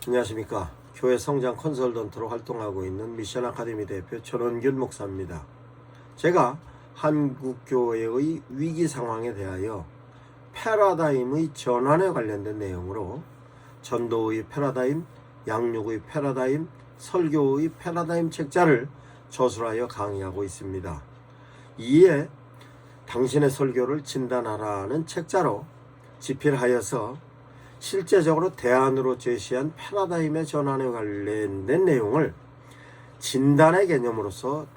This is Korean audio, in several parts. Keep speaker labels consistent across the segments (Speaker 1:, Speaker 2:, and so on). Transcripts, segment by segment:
Speaker 1: 안녕하십니까. 교회 성장 컨설턴트로 활동하고 있는 미션 아카데미 대표 전원균 목사입니다. 제가 한국교회의 위기 상황에 대하여 패러다임의 전환에 관련된 내용으로 전도의 패러다임, 양육의 패러다임, 설교의 패러다임 책자를 저술하여 강의하고 있습니다. 이에 당신의 설교를 진단하라는 책자로 집필하여서 실제적으로 대안으로 제시한 패러다임의 전환에 관련된 내용을 진단의 개념으로서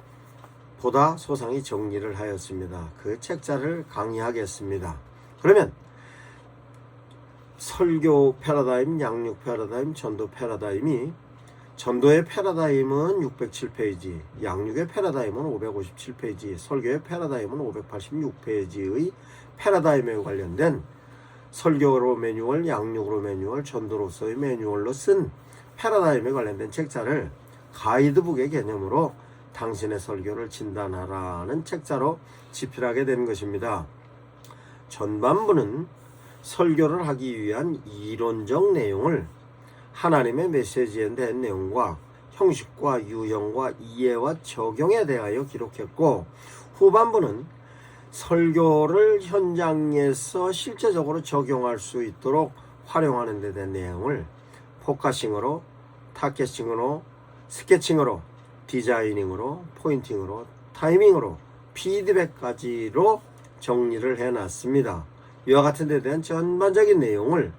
Speaker 1: 보다 소상히 정리를 하였습니다. 그 책자를 강의하겠습니다. 그러면 설교 패러다임, 양육 패러다임, 전도 패러다임이 전도의 패러다임은 607페이지, 양육의 패러다임은 557페이지, 설교의 패러다임은 586페이지의 패러다임에 관련된 설교로 매뉴얼, 양육으로 매뉴얼, 전도로서의 매뉴얼로 쓴 패러다임에 관련된 책자를 가이드북의 개념으로 당신의 설교를 진단하라는 책자로 집필하게 된 것입니다. 전반부는 설교를 하기 위한 이론적 내용을 하나님의 메시지에 대한 내용과 형식과 유형과 이해와 적용에 대하여 기록했고, 후반부는 설교를 현장에서 실제적으로 적용할 수 있도록 활용하는 데 대한 내용을 포커싱으로, 타겟싱으로, 스케칭으로, 디자이닝으로, 포인팅으로, 타이밍으로, 피드백까지로 정리를 해놨습니다. 이와 같은 데 대한 전반적인 내용을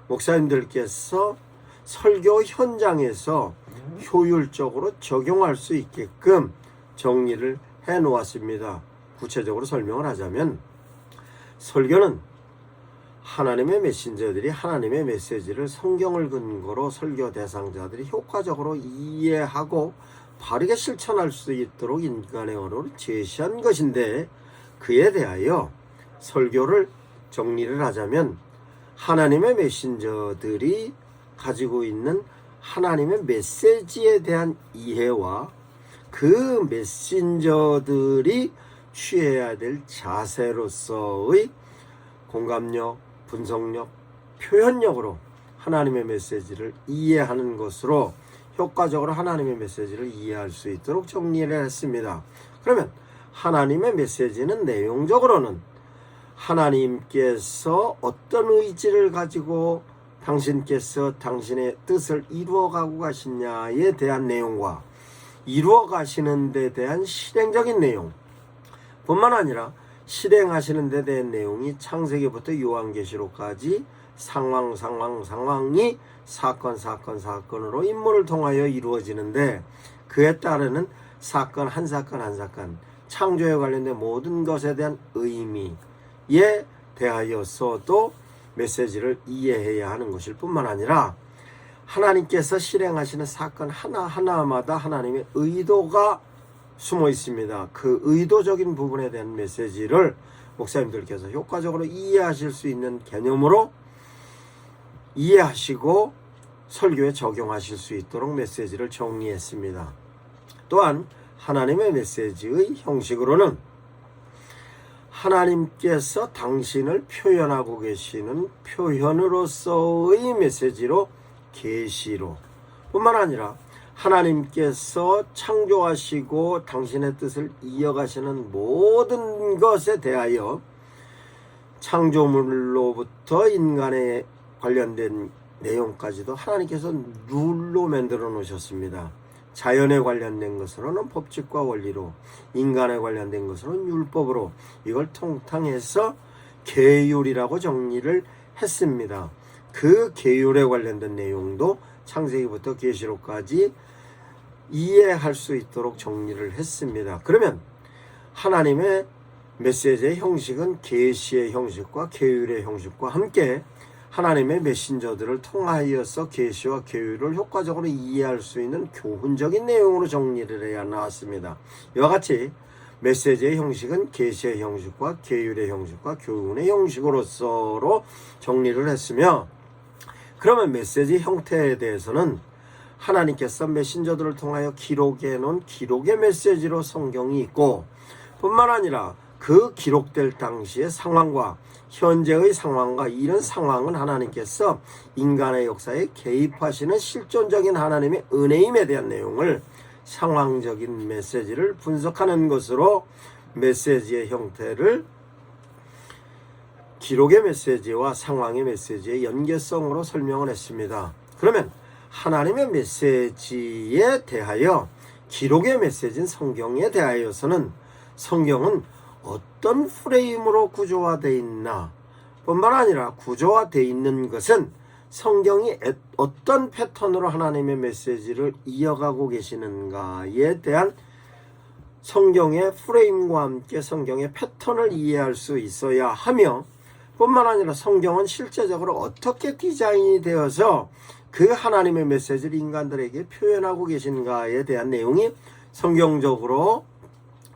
Speaker 1: 목사님들께서 설교 현장에서 효율적으로 적용할 수 있게끔 정리를 해 놓았습니다. 구체적으로 설명을 하자면, 설교는 하나님의 메신저들이 하나님의 메시지를 성경을 근거로 설교 대상자들이 효과적으로 이해하고 바르게 실천할 수 있도록 인간의 언어를 제시한 것인데, 그에 대하여 설교를 정리를 하자면 하나님의 메신저들이 가지고 있는 하나님의 메시지에 대한 이해와 그 메신저들이 취해야 될 자세로서의 공감력, 분석력, 표현력으로 하나님의 메시지를 이해하는 것으로 효과적으로 하나님의 메시지를 이해할 수 있도록 정리를 했습니다. 그러면 하나님의 메시지는 내용적으로는 하나님께서 어떤 의지를 가지고 당신께서 당신의 뜻을 이루어가고 가시냐에 대한 내용과 이루어가시는 데 대한 실행적인 내용 뿐만 아니라 실행하시는 데 대한 내용이 창세기부터 요한계시록까지 상황이 사건으로 인물을 통하여 이루어지는데, 그에 따르는 사건 한 사건 창조에 관련된 모든 것에 대한 의미에 대하여서도 메시지를 이해해야 하는 것일 뿐만 아니라 하나님께서 실행하시는 사건 하나하나마다 하나님의 의도가 숨어 있습니다. 그 의도적인 부분에 대한 메시지를 목사님들께서 효과적으로 이해하실 수 있는 개념으로 이해하시고 설교에 적용하실 수 있도록 메시지를 정리했습니다. 또한 하나님의 메시지의 형식으로는 하나님께서 당신을 표현하고 계시는 표현으로서의 메시지로, 계시로 뿐만 아니라 하나님께서 창조하시고 당신의 뜻을 이어가시는 모든 것에 대하여 창조물로부터 인간에 관련된 내용까지도 하나님께서 룰로 만들어 놓으셨습니다. 자연에 관련된 것으로는 법칙과 원리로, 인간에 관련된 것으로는 율법으로, 이걸 통탕해서 계율이라고 정리를 했습니다. 그 계율에 관련된 내용도 창세기부터 계시록까지 이해할 수 있도록 정리를 했습니다. 그러면 하나님의 메시지의 형식은 계시의 형식과 계율의 형식과 함께 하나님의 메신저들을 통하여서 계시와 계율을 효과적으로 이해할 수 있는 교훈적인 내용으로 정리를 해야 나왔습니다. 이와 같이 메시지의 형식은 계시의 형식과 계율의 형식과 교훈의 형식으로서로 정리를 했으며, 그러면 메시지 형태에 대해서는 하나님께서 메신저들을 통하여 기록해 놓은 기록의 메시지로 성경이 있고, 뿐만 아니라 그 기록될 당시의 상황과 현재의 상황과 이런 상황은 하나님께서 인간의 역사에 개입하시는 실존적인 하나님의 은혜임에 대한 내용을 상황적인 메시지를 분석하는 것으로 메시지의 형태를 기록의 메시지와 상황의 메시지의 연계성으로 설명을 했습니다. 그러면 하나님의 메시지에 대하여 기록의 메시지인 성경에 대하여서는 성경은 어떤 프레임으로 구조화되어 있나 뿐만 아니라 구조화되어 있는 것은 성경이 어떤 패턴으로 하나님의 메시지를 이어가고 계시는가에 대한 성경의 프레임과 함께 성경의 패턴을 이해할 수 있어야 하며 뿐만 아니라 성경은 실제적으로 어떻게 디자인이 되어서 그 하나님의 메시지를 인간들에게 표현하고 계신가에 대한 내용이 성경적으로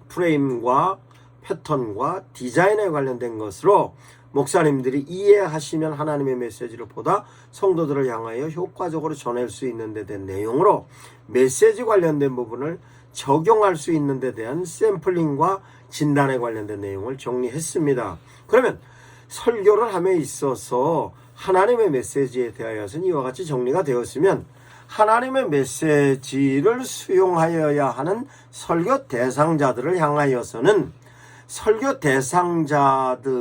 Speaker 1: 프레임과 패턴과 디자인에 관련된 것으로 목사님들이 이해하시면 하나님의 메시지를 보다 성도들을 향하여 효과적으로 전할 수 있는 데 대한 내용으로 메시지 관련된 부분을 적용할 수 있는 데 대한 샘플링과 진단에 관련된 내용을 정리했습니다. 그러면 설교를 함에 있어서 하나님의 메시지에 대하여서는 이와 같이 정리가 되었으면 하나님의 메시지를 수용하여야 하는 설교 대상자들을 향하여서는 설교 대상자들을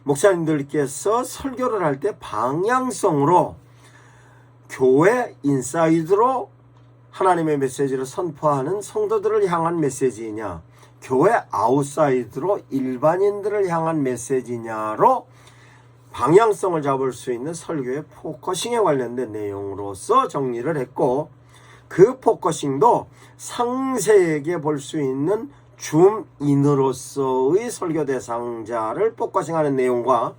Speaker 1: 목사님들께서 설교를 할 때 방향성으로 교회 인사이드로 하나님의 메시지를 선포하는 성도들을 향한 메시지이냐, 교회 아웃사이드로 일반인들을 향한 메시지냐로 방향성을 잡을 수 있는 설교의 포커싱에 관련된 내용으로서 정리를 했고, 그 포커싱도 상세하게 볼 수 있는 줌인으로서의 설교 대상자를 포커싱하는 내용과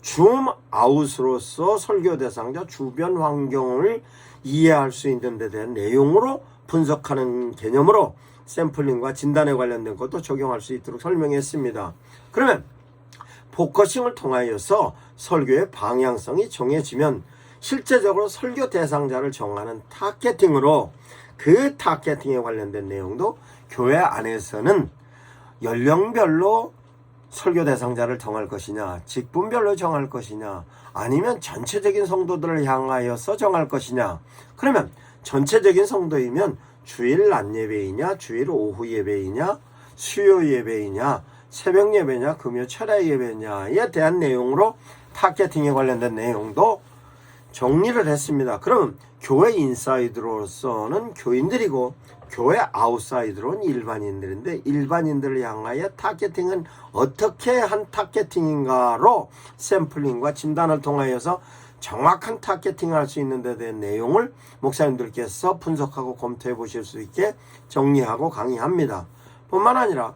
Speaker 1: 줌아웃으로서 설교 대상자 주변 환경을 이해할 수 있는 데 대한 내용으로 분석하는 개념으로 샘플링과 진단에 관련된 것도 적용할 수 있도록 설명했습니다. 그러면 포커싱을 통하여서 설교의 방향성이 정해지면 실제적으로 설교 대상자를 정하는 타겟팅으로 그 타겟팅에 관련된 내용도 교회 안에서는 연령별로 설교 대상자를 정할 것이냐, 직분별로 정할 것이냐, 아니면 전체적인 성도들을 향하여서 정할 것이냐. 그러면 전체적인 성도이면 주일 낮 예배이냐, 주일 오후 예배이냐, 수요 예배이냐, 새벽 예배냐, 금요 철야 예배냐에 대한 내용으로 타겟팅에 관련된 내용도 정리를 했습니다. 그럼 교회 인사이드로서는 교인들이고 교회 아웃사이드로는 일반인들인데, 일반인들을 향하여 타겟팅은 어떻게 한 타겟팅인가로 샘플링과 진단을 통하여서 정확한 타겟팅을 할 수 있는 데 대한 내용을 목사님들께서 분석하고 검토해 보실 수 있게 정리하고 강의합니다. 뿐만 아니라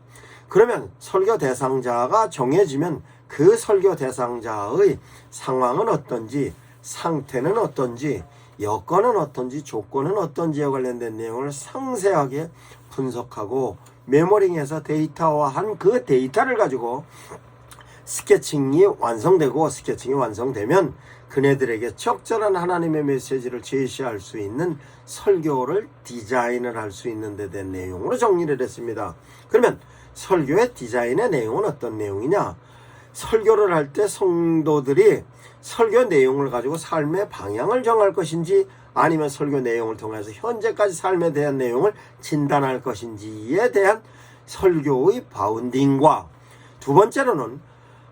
Speaker 1: 그러면 설교 대상자가 정해지면 그 설교 대상자의 상황은 어떤지, 상태는 어떤지, 여건은 어떤지, 조건은 어떤지에 관련된 내용을 상세하게 분석하고 메모링해서 데이터화한 그 데이터를 가지고 스케칭이 완성되고, 스케칭이 완성되면 그네들에게 적절한 하나님의 메시지를 제시할 수 있는 설교를 디자인을 할 수 있는 데 대한 내용으로 정리를 했습니다. 그러면 설교의 디자인의 내용은 어떤 내용이냐? 설교를 할 때 성도들이 설교 내용을 가지고 삶의 방향을 정할 것인지, 아니면 설교 내용을 통해서 현재까지 삶에 대한 내용을 진단할 것인지에 대한 설교의 바운딩과, 두 번째로는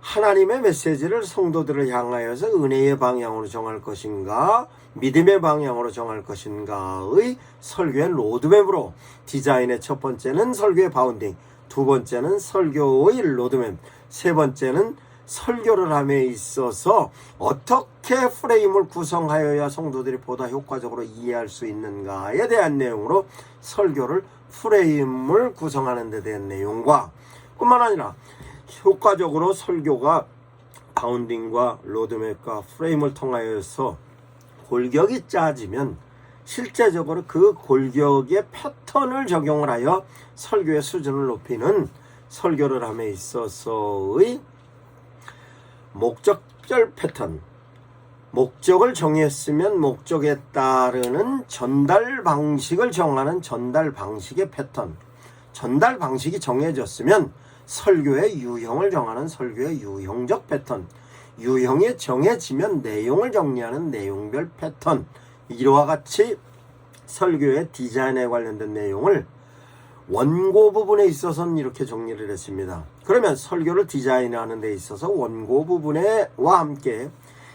Speaker 1: 하나님의 메시지를 성도들을 향하여서 은혜의 방향으로 정할 것인가, 믿음의 방향으로 정할 것인가의 설교의 로드맵으로, 디자인의 첫 번째는 설교의 바운딩, 두 번째는 설교의 로드맵, 세 번째는 설교를 함에 있어서 어떻게 프레임을 구성하여야 성도들이 보다 효과적으로 이해할 수 있는가에 대한 내용으로 설교를 프레임을 구성하는 데 대한 내용과, 뿐만 아니라 효과적으로 설교가 바운딩과 로드맵과 프레임을 통하여서 골격이 짜지면 실제적으로 그 골격의 패턴을 적용을 하여 설교의 수준을 높이는 설교를 함에 있어서의 목적별 패턴, 목적을 정했으면 목적에 따르는 전달 방식을 정하는 전달 방식의 패턴, 전달 방식이 정해졌으면 설교의 유형을 정하는 설교의 유형적 패턴, 유형이 정해지면 내용을 정리하는 내용별 패턴, 이와 같이 설교의 디자인에 관련된 내용을 원고 부분에 있어서는 이렇게 정리를 했습니다. 그러면 설교를 디자인하는 데 있어서 원고 부분과 함께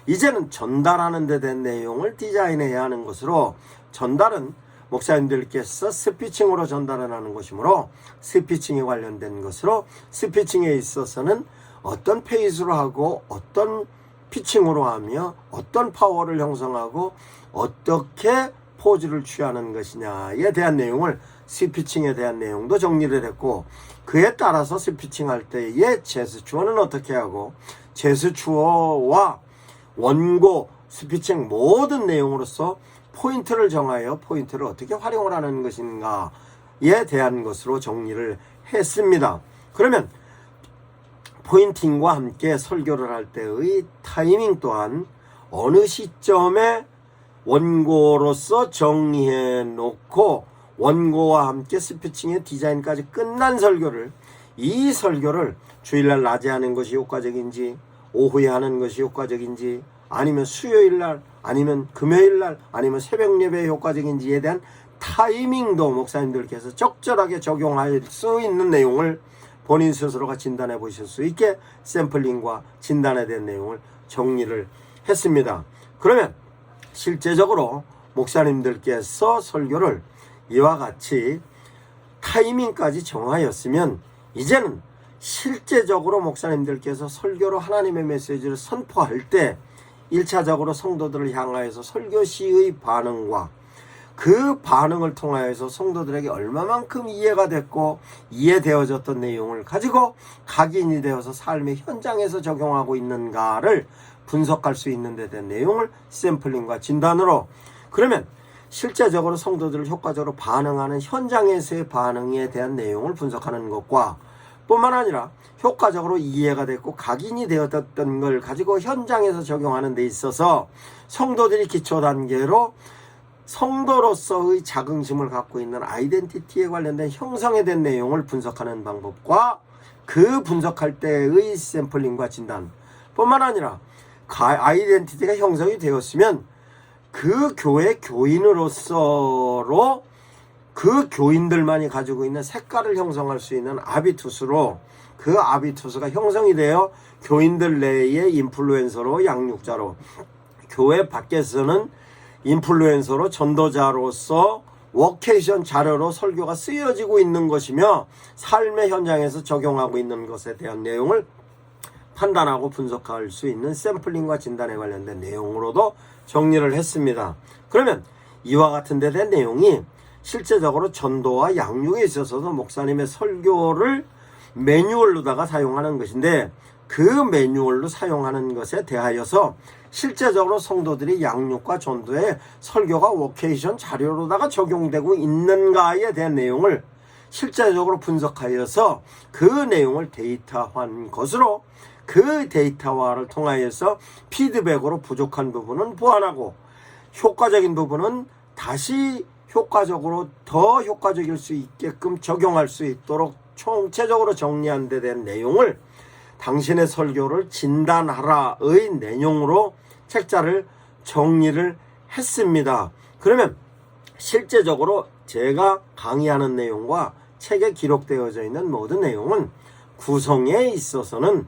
Speaker 1: 이제는 전달하는 데 된 내용을 디자인해야 하는 것으로, 전달은 목사님들께서 스피칭으로 전달을 하는 것이므로 스피칭에 관련된 것으로, 스피칭에 있어서는 어떤 페이스로 하고 어떤 피칭으로 하며 어떤 파워를 형성하고 어떻게 포즈를 취하는 것이냐에 대한 내용을, 스피칭에 대한 내용도 정리를 했고, 그에 따라서 스피칭 할 때의 제스처는 어떻게 하고 제스처와 원고 스피칭 모든 내용으로서 포인트를 정하여 포인트를 어떻게 활용을 하는 것인가에 대한 것으로 정리를 했습니다. 그러면 포인팅과 함께 설교를 할 때의 타이밍 또한 어느 시점에 원고로서 정리해 놓고 원고와 함께 스피칭의 디자인까지 끝난 설교를, 이 설교를 주일날 낮에 하는 것이 효과적인지, 오후에 하는 것이 효과적인지, 아니면 수요일날, 아니면 금요일날, 아니면 새벽 예배에 효과적인지에 대한 타이밍도 목사님들께서 적절하게 적용할 수 있는 내용을 본인 스스로가 진단해 보실 수 있게 샘플링과 진단에 대한 내용을 정리를 했습니다. 그러면 실제적으로 목사님들께서 설교를 이와 같이 타이밍까지 정하였으면, 이제는 실제적으로 목사님들께서 설교로 하나님의 메시지를 선포할 때 1차적으로 성도들을 향하여서 설교 시의 반응과 그 반응을 통하여서 성도들에게 얼마만큼 이해가 됐고 이해되어졌던 내용을 가지고 각인이 되어서 삶의 현장에서 적용하고 있는가를 분석할 수 있는 데 대한 내용을 샘플링과 진단으로, 그러면 실제적으로 성도들을 효과적으로 반응하는 현장에서의 반응에 대한 내용을 분석하는 것과 뿐만 아니라 효과적으로 이해가 됐고 각인이 되었던 걸 가지고 현장에서 적용하는 데 있어서 성도들이 기초 단계로 성도로서의 자긍심을 갖고 있는 아이덴티티에 관련된 형성에 대한 내용을 분석하는 방법과 그 분석할 때의 샘플링과 진단 뿐만 아니라 아이덴티티가 형성이 되었으면 그 교회 교인으로서로 그 교인들만이 가지고 있는 색깔을 형성할 수 있는 아비투스로, 그 아비투스가 형성이 되어 교인들 내의 인플루엔서로, 양육자로, 교회 밖에서는 인플루엔서로, 전도자로서 워케이션 자료로 설교가 쓰여지고 있는 것이며 삶의 현장에서 적용하고 있는 것에 대한 내용을 판단하고 분석할 수 있는 샘플링과 진단에 관련된 내용으로도 정리를 했습니다. 그러면 이와 같은 데 대한 내용이 실제적으로 전도와 양육에 있어서도 목사님의 설교를 매뉴얼로다가 사용하는 것인데, 그 매뉴얼로 사용하는 것에 대하여서 실제적으로 성도들이 양육과 전도에 설교가 워케이션 자료로다가 적용되고 있는가에 대한 내용을 실제적으로 분석하여서 그 내용을 데이터화한 것으로, 그 데이터화를 통하여서 피드백으로 부족한 부분은 보완하고 효과적인 부분은 다시 효과적으로 더 효과적일 수 있게끔 적용할 수 있도록 총체적으로 정리한 데 대한 내용을 당신의 설교를 진단하라의 내용으로 책자를 정리를 했습니다. 그러면 실제적으로 제가 강의하는 내용과 책에 기록되어져 있는 모든 내용은 구성에 있어서는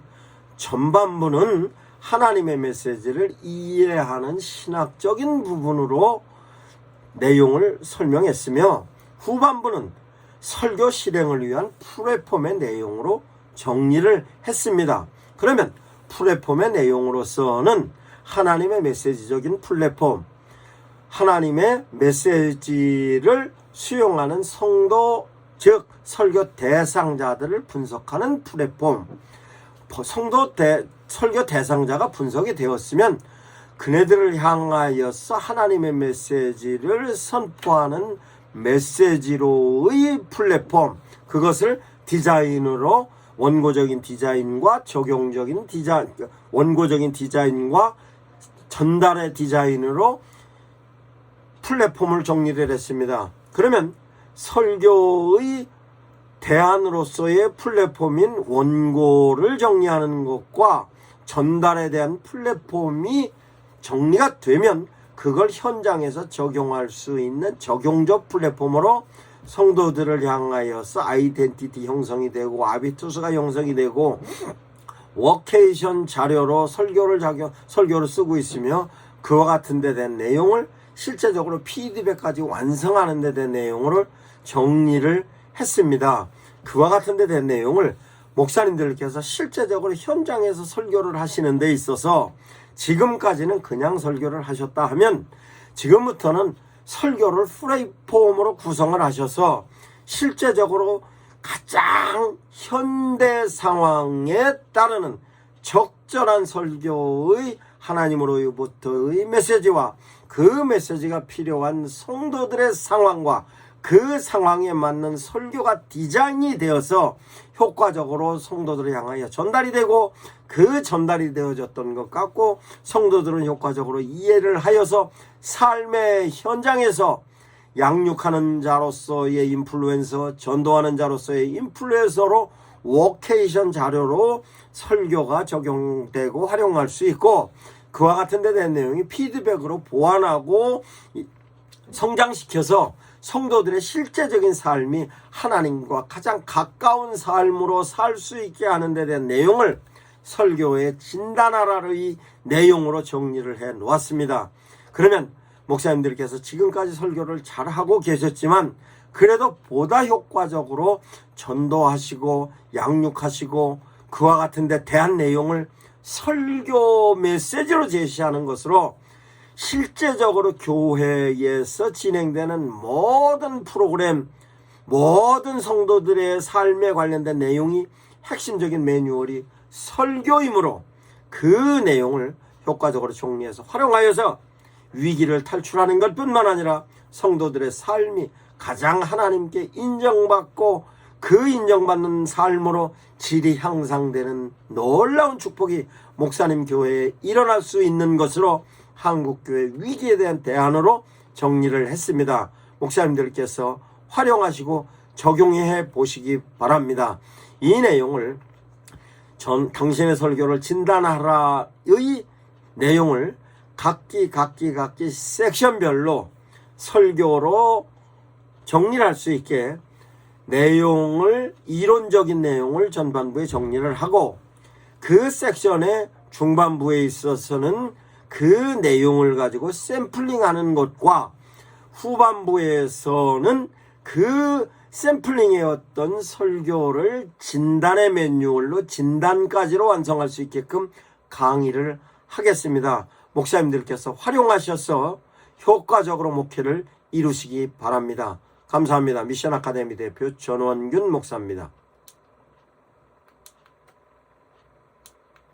Speaker 1: 전반부는 하나님의 메시지를 이해하는 신학적인 부분으로 내용을 설명했으며, 후반부는 설교 실행을 위한 플랫폼의 내용으로 정리를 했습니다. 그러면 플랫폼의 내용으로서는 하나님의 메시지적인 플랫폼, 하나님의 메시지를 수용하는 성도, 즉 설교 대상자들을 분석하는 플랫폼, 설교 대상자가 분석이 되었으면 그네들을 향하여서 하나님의 메시지를 선포하는 메시지로의 플랫폼, 그것을 디자인으로 원고적인 디자인과 적용적인 디자인, 원고적인 디자인과 전달의 디자인으로 플랫폼을 정리를 했습니다. 그러면 설교의 대안으로서의 플랫폼인 원고를 정리하는 것과 전달에 대한 플랫폼이 정리가 되면 그걸 현장에서 적용할 수 있는 적용적 플랫폼으로 성도들을 향하여서 아이덴티티 형성이 되고 아비투스가 형성이 되고 워케이션 자료로 설교를 쓰고 있으며 그와 같은 데 된 내용을 실제적으로 피드백까지 완성하는 데 된 내용을 정리를 했습니다. 그와 같은 데 된 내용을 목사님들께서 실제적으로 현장에서 설교를 하시는 데 있어서 지금까지는 그냥 설교를 하셨다 하면 지금부터는 설교를 플랫폼으로 구성을 하셔서 실제적으로 가장 현대 상황에 따르는 적절한 설교의 하나님으로부터의 메시지와 그 메시지가 필요한 성도들의 상황과 그 상황에 맞는 설교가 디자인이 되어서 효과적으로 성도들을 향하여 전달이 되고 그 전달이 되어졌던 것 같고 성도들은 효과적으로 이해를 하여서 삶의 현장에서 양육하는 자로서의 인플루엔서, 전도하는 자로서의 인플루엔서로 워케이션 자료로 설교가 적용되고 활용할 수 있고 그와 같은 데 대한 내용이 피드백으로 보완하고 성장시켜서 성도들의 실제적인 삶이 하나님과 가장 가까운 삶으로 살 수 있게 하는 데 대한 내용을 설교의 진단하라의 내용으로 정리를 해 놓았습니다. 그러면 목사님들께서 지금까지 설교를 잘하고 계셨지만 그래도 보다 효과적으로 전도하시고 양육하시고 그와 같은 데 대한 내용을 설교 메시지로 제시하는 것으로 실제적으로 교회에서 진행되는 모든 프로그램, 모든 성도들의 삶에 관련된 내용이 핵심적인 매뉴얼이 설교이므로 그 내용을 효과적으로 정리해서 활용하여서 위기를 탈출하는 것뿐만 아니라 성도들의 삶이 가장 하나님께 인정받고 그 인정받는 삶으로 질이 향상되는 놀라운 축복이 목사님 교회에 일어날 수 있는 것으로 한국교회 위기에 대한 대안으로 정리를 했습니다. 목사님들께서 활용하시고 적용해 보시기 바랍니다. 이 내용을 당신의 설교를 진단하라의 내용을 각기 섹션별로 설교로 정리를 할 수 있게 내용을 이론적인 내용을 전반부에 정리를 하고 그 섹션의 중반부에 있어서는 그 내용을 가지고 샘플링하는 것과 후반부에서는 그 샘플링의 어떤 설교를 진단의 매뉴얼로 진단까지로 완성할 수 있게끔 강의를 하겠습니다. 목사님들께서 활용하셔서 효과적으로 목회를 이루시기 바랍니다. 감사합니다. 미션 아카데미 대표 전원균 목사입니다.